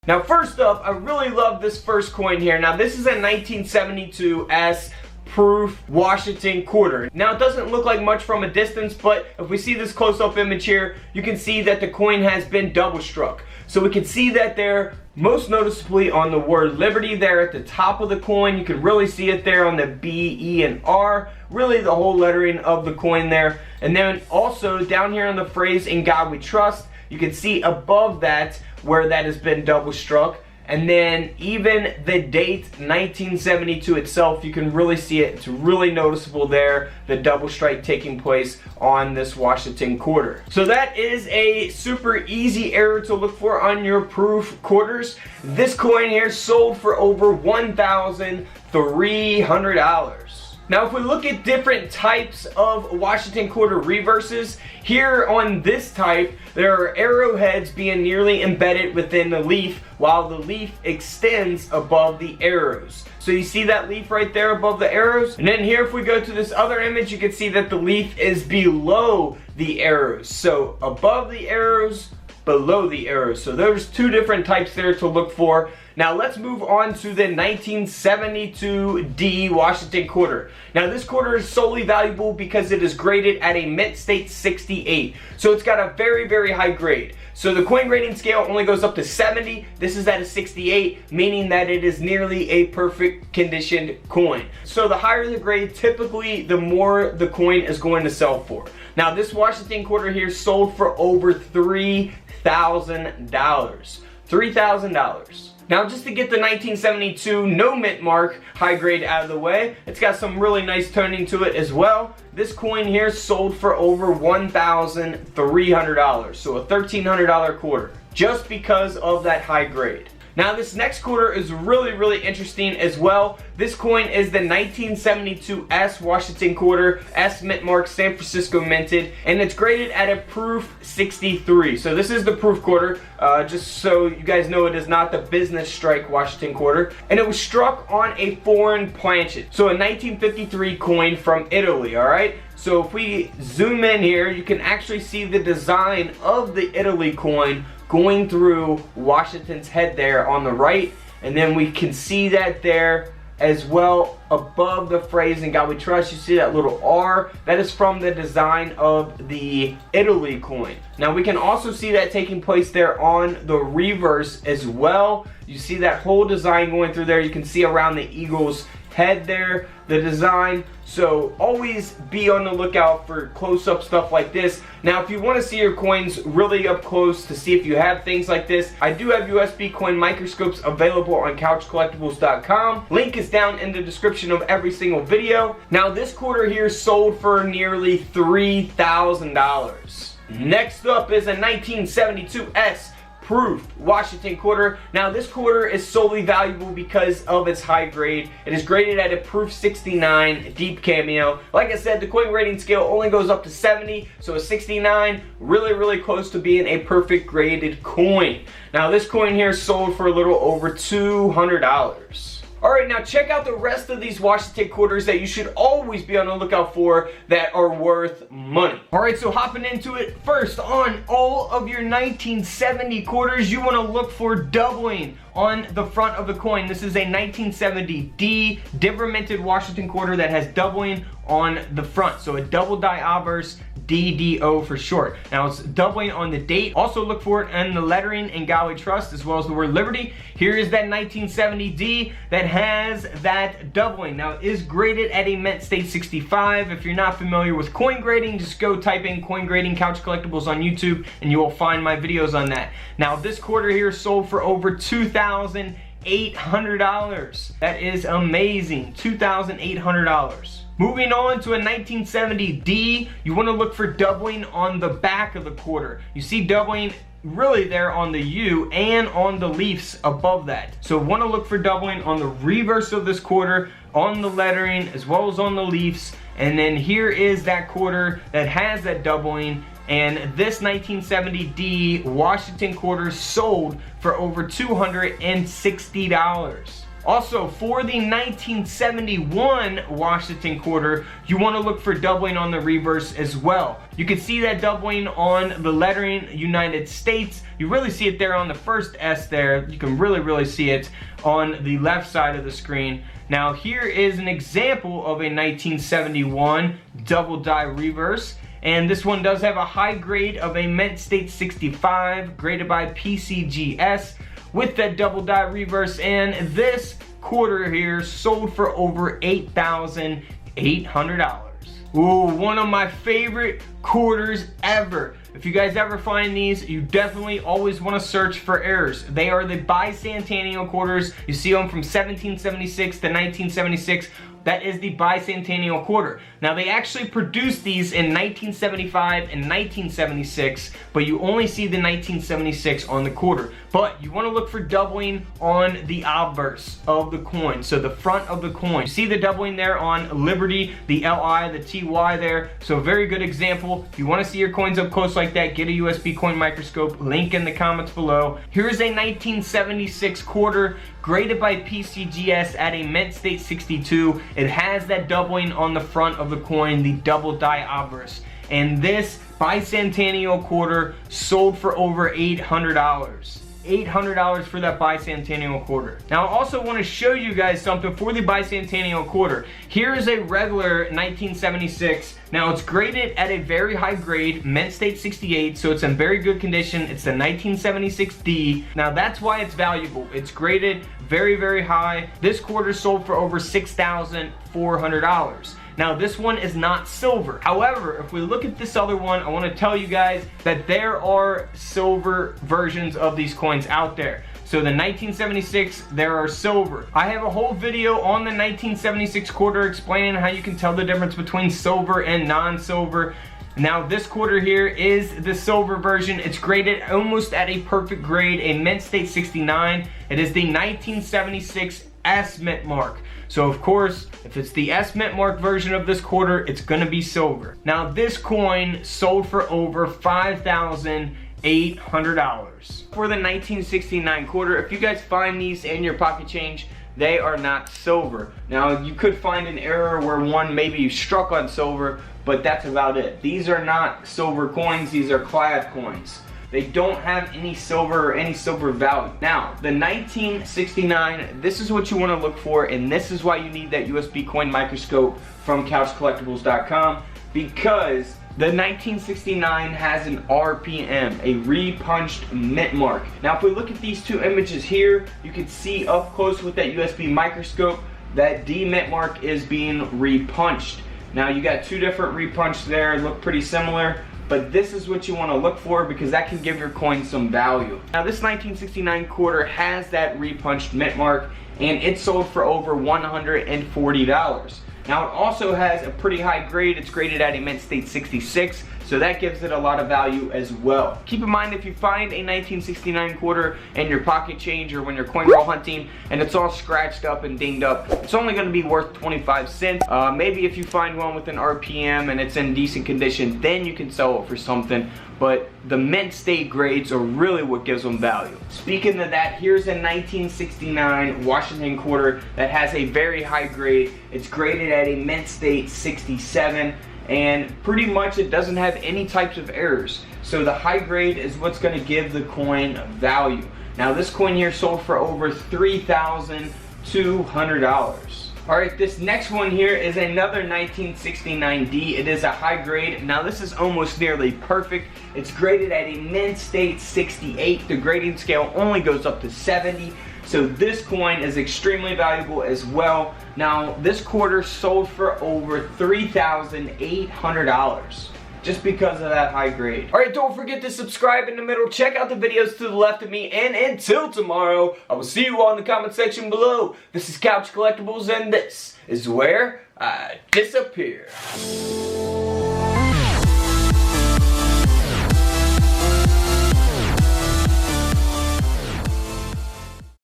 Now first up, I really love this first coin here. Now this is a 1972 S proof Washington quarter. Now it doesn't look like much from a distance, but if we see this close-up image here, you can see that the coin has been double struck. So we can see that there, most noticeably on the word Liberty there at the top of the coin. You can really see it there on the B, E, and R. Really the whole lettering of the coin there. And then also down here on the phrase "In God We Trust," you can see above that where that has been double struck. And then even the date 1972 itself, you can really see it. It's really noticeable there, the double strike taking place on this Washington quarter. So that is a super easy error to look for on your proof quarters. This coin here sold for over $1,300. Now if we look at different types of Washington quarter reverses, here on this type, there are arrowheads being nearly embedded within the leaf, while the leaf extends above the arrows. So you see that leaf right there above the arrows? And then here if we go to this other image, you can see that the leaf is below the arrows. So above the arrows, below the arrows. So there's two different types there to look for. Now let's move on to the 1972D Washington quarter. Now this quarter is solely valuable because it is graded at a mint state 68. So it's got a very, very high grade. So the coin grading scale only goes up to 70. This is at a 68, meaning that it is nearly a perfect conditioned coin. So the higher the grade, typically the more the coin is going to sell for. Now this Washington quarter here sold for over $3,000. $3,000. Now just to get the 1972 no mint mark high grade out of the way, it's got some really nice toning to it as well. This coin here sold for over $1,300, so a $1,300 quarter, just because of that high grade. Now this next quarter is really, really interesting as well. This coin is the 1972 S Washington quarter, S mint mark, San Francisco minted, and it's graded at a proof 63. So this is the proof quarter, just so you guys know it is not the business strike Washington quarter. And it was struck on a foreign planchet, so a 1953 coin from Italy, alright? So if we zoom in here, you can actually see the design of the Italy coin going through Washington's head there on the right, and then we can see that there as well above the phrase "In God We Trust." You see that little R, that is from the design of the Italy coin. Now we can also see that taking place there on the reverse as well. You see that whole design going through there. You can see around the eagle's head there, the design. So always be on the lookout for close-up stuff like this. Now if you want to see your coins really up close to see if you have things like this, I do have USB coin microscopes available on couchcollectibles.com. Link is down in the description of every single video. Now this quarter here sold for nearly $3,000. Next up is a 1972 S proof Washington quarter. Now this quarter is solely valuable because of its high grade. It is graded at a proof 69 deep cameo. Like I said, the coin grading scale only goes up to 70, so a 69, really, really close to being a perfect graded coin. Now this coin here sold for a little over $200. Alright, now check out the rest of these Washington quarters that you should always be on the lookout for that are worth money. Alright, so hopping into it, first on all of your 1970 quarters, you want to look for doubling on the front of the coin. This is a 1970D Denver minted Washington quarter that has doubling on the front. So a double die obverse, DDO for short. Now it's doubling on the date. Also look for it in the lettering "In God We Trust," as well as the word Liberty. Here is that 1970D that has that doubling. Now it is graded at a mint state 65. If you're not familiar with coin grading, just go type in coin grading Couch Collectibles on YouTube and you will find my videos on that. Now this quarter here sold for over $2,800. That is amazing. $2,800. Moving on to a 1970D, you want to look for doubling on the back of the quarter. You see doubling really there on the U and on the leaves above that. So want to look for doubling on the reverse of this quarter, on the lettering, as well as on the leaves. And then here is that quarter that has that doubling. And this 1970D Washington quarter sold for over $260. Also, for the 1971 Washington quarter, you want to look for doubling on the reverse as well. You can see that doubling on the lettering United States. You really see it there on the first S there. You can really see it on the left side of the screen. Now here is an example of a 1971 double die reverse. And this one does have a high grade of a Mint State 65, graded by PCGS, with that double die reverse. And this quarter here sold for over $8,800. Ooh, one of my favorite quarters ever. If you guys ever find these, you definitely always want to search for errors. They are the Bicentennial quarters. You see them from 1776 to 1976. That is the Bicentennial quarter. Now, they actually produced these in 1975 and 1976, but you only see the 1976 on the quarter. But you want to look for doubling on the obverse of the coin, so the front of the coin. You see the doubling there on Liberty, the LI, the TY there. So a very good example. If you want to see your coins up close like that, get a USB coin microscope. Link in the comments below. Here's a 1976 quarter, graded by PCGS at a Mint State 62. It has that doubling on the front of the coin, the double die obverse. And this Bicentennial quarter sold for over $800. $800 for that Bicentennial quarter. Now, I also want to show you guys something for the Bicentennial quarter. Here is a regular 1976. Now, it's graded at a very high grade, Mint State 68, so it's in very good condition. It's the 1976D. Now, that's why it's valuable. It's graded very high. This quarter sold for over $6,400. Now, this one is not silver. However, if we look at this other one, I want to tell you guys that there are silver versions of these coins out there. So the 1976, there are silver. I have a whole video on the 1976 quarter explaining how you can tell the difference between silver and non-silver. Now, this quarter here is the silver version. It's graded almost at a perfect grade, a Mint State 69. It is the 1976 S Mint Mark. So of course, if it's the S Mint Mark version of this quarter, it's gonna be silver. Now, this coin sold for over $5,800. For the 1969 quarter, if you guys find these in your pocket change, they are not silver. Now, you could find an error where one maybe struck on silver, but that's about it. These are not silver coins, these are clad coins. They don't have any silver or any silver value. Now, the 1969, this is what you want to look for, and this is why you need that USB coin microscope from couchcollectibles.com, because the 1969 has an RPM, a repunched mint mark. Now, if we look at these two images here, you can see up close with that USB microscope that D mint mark is being repunched. Now, you got two different repunches there, look pretty similar. But this is what you want to look for, because that can give your coin some value. Now, this 1969 quarter has that repunched mint mark, and it sold for over $140. Now, it also has a pretty high grade. It's graded at a Mint State 66, so that gives it a lot of value as well. Keep in mind, if you find a 1969 quarter in your pocket change or when you're coin roll hunting and it's all scratched up and dinged up, it's only going to be worth 25 cents. Maybe if you find one with an RPM and it's in decent condition, then you can sell it for something. But the Mint State grades are really what gives them value. Speaking of that, here's a 1969 Washington quarter that has a very high grade. It's graded at a Mint State 67. And pretty much it doesn't have any types of errors. So the high grade is what's going to give the coin value. Now, this coin here sold for over $3,200. Alright, this next one here is another 1969D. It is a high grade. Now, this is almost nearly perfect. It's graded at a Mint State 68. The grading scale only goes up to 70. So this coin is extremely valuable as well. Now, this quarter sold for over $3,800 just because of that high grade. Alright, don't forget to subscribe in the middle. Check out the videos to the left of me. And until tomorrow, I will see you all in the comment section below. This is Couch Collectibles, and this is where I disappear.